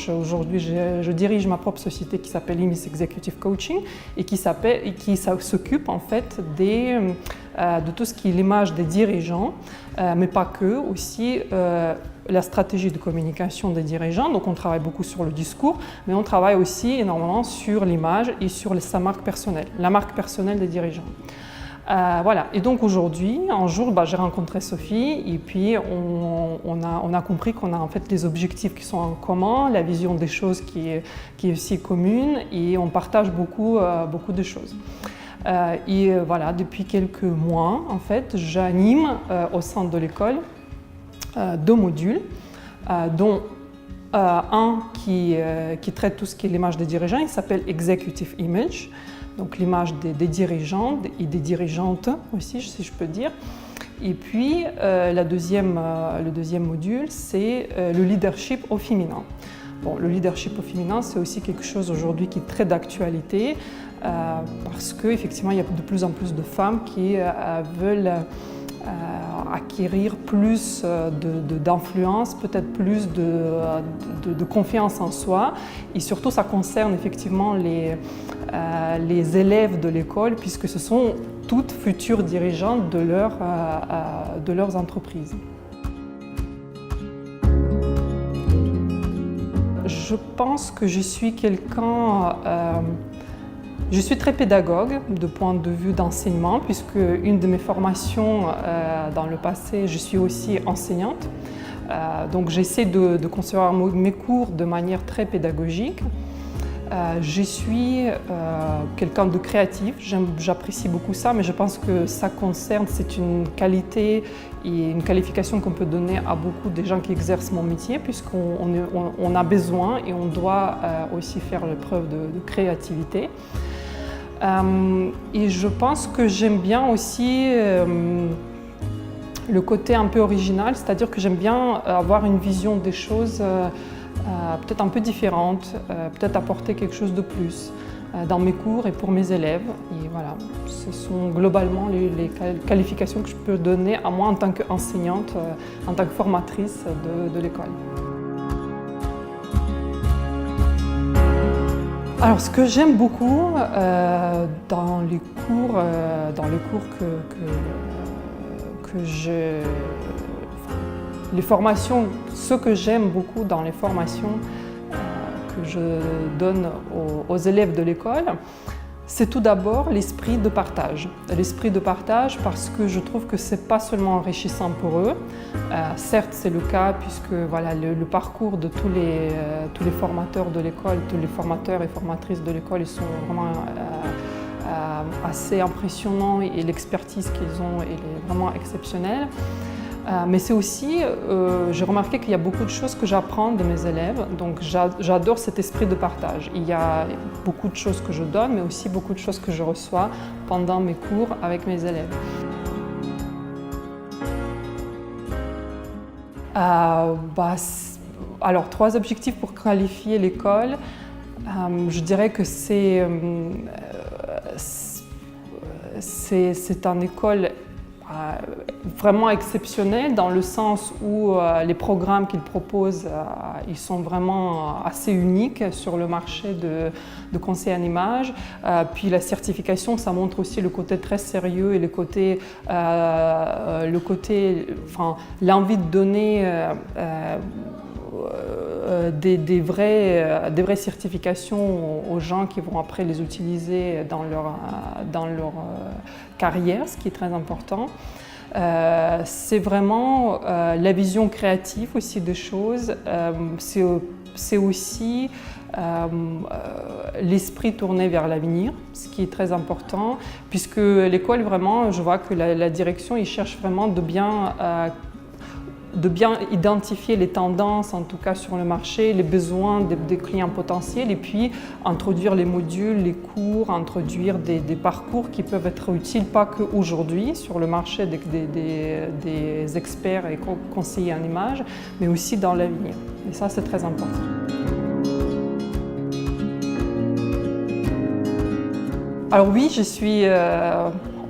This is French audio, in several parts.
Aujourd'hui, je dirige ma propre société qui s'appelle Imis Executive Coaching et qui s'occupe en fait de tout ce qui est l'image des dirigeants, mais pas que, aussi la stratégie de communication des dirigeants. Donc on travaille beaucoup sur le discours, mais on travaille aussi énormément sur l'image et sur sa marque personnelle, la marque personnelle des dirigeants. Voilà. Et donc aujourd'hui, un jour, j'ai rencontré Sophie et puis on a compris qu'on a en fait des objectifs qui sont en commun, la vision des choses qui est aussi commune et on partage beaucoup de choses. Et voilà, depuis quelques mois, en fait, j'anime au sein de l'école 2 modules, dont un qui traite tout ce qui est l'image des dirigeants, il s'appelle Executive Image. Donc l'image des dirigeants et des dirigeantes aussi, si je peux dire. Et puis le deuxième module, c'est le leadership au féminin. Bon, le leadership au féminin, c'est aussi quelque chose aujourd'hui qui est très d'actualité parce qu'effectivement, il y a de plus en plus de femmes qui veulent acquérir plus d'influence, peut-être plus de confiance en soi. Et surtout, ça concerne effectivement les élèves de l'école, puisque ce sont toutes futures dirigeantes de leurs entreprises. Je pense que je suis je suis très pédagogue de point de vue d'enseignement, puisque une de mes formations dans le passé, je suis aussi enseignante. Donc j'essaie de concevoir mes cours de manière très pédagogique. Je suis quelqu'un de créatif, j'apprécie beaucoup ça, mais je pense que c'est une qualité et une qualification qu'on peut donner à beaucoup des gens qui exercent mon métier, puisqu'on a besoin et on doit aussi faire preuve de créativité. Et je pense que j'aime bien aussi le côté un peu original, c'est-à-dire que j'aime bien avoir une vision des choses peut-être un peu différente, peut-être apporter quelque chose de plus dans mes cours et pour mes élèves. Et voilà, ce sont globalement les qualifications que je peux donner à moi en tant qu'enseignante, en tant que formatrice de l'école. Alors, ce que j'aime beaucoup dans les cours les formations, ce que j'aime beaucoup dans les formations que je donne aux élèves de l'école, c'est tout d'abord l'esprit de partage. L'esprit de partage parce que je trouve que ce n'est pas seulement enrichissant pour eux. Certes, c'est le cas puisque voilà, le parcours de tous les formateurs de l'école, tous les formateurs et formatrices de l'école, ils sont vraiment assez impressionnants et l'expertise qu'ils ont est vraiment exceptionnelle. Mais c'est aussi, j'ai remarqué qu'il y a beaucoup de choses que j'apprends de mes élèves, donc j'adore cet esprit de partage. Il y a beaucoup de choses que je donne, mais aussi beaucoup de choses que je reçois pendant mes cours avec mes élèves. Alors, 3 objectifs pour qualifier l'école. Je dirais que c'est une école vraiment exceptionnel dans le sens où les programmes qu'ils proposent, ils sont vraiment assez uniques sur le marché de conseil en image. Puis la certification, ça montre aussi le côté très sérieux et l'envie de donner des vraies certifications aux gens qui vont après les utiliser dans leur carrière, ce qui est très important. C'est vraiment la vision créative aussi des choses. C'est aussi l'esprit tourné vers l'avenir, ce qui est très important, puisque l'école, vraiment, je vois que la direction, ils cherchent vraiment de bien identifier les tendances, en tout cas sur le marché, les besoins des clients potentiels, et puis introduire les modules, les cours, introduire des parcours qui peuvent être utiles, pas qu'aujourd'hui sur le marché des experts et conseillers en image, mais aussi dans l'avenir. Et ça, c'est très important. Alors oui, je suis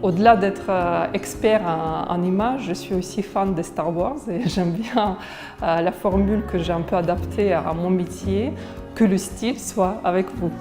Au-delà d'être expert en images, je suis aussi fan de Star Wars et j'aime bien la formule que j'ai un peu adaptée à mon métier, que le style soit avec vous.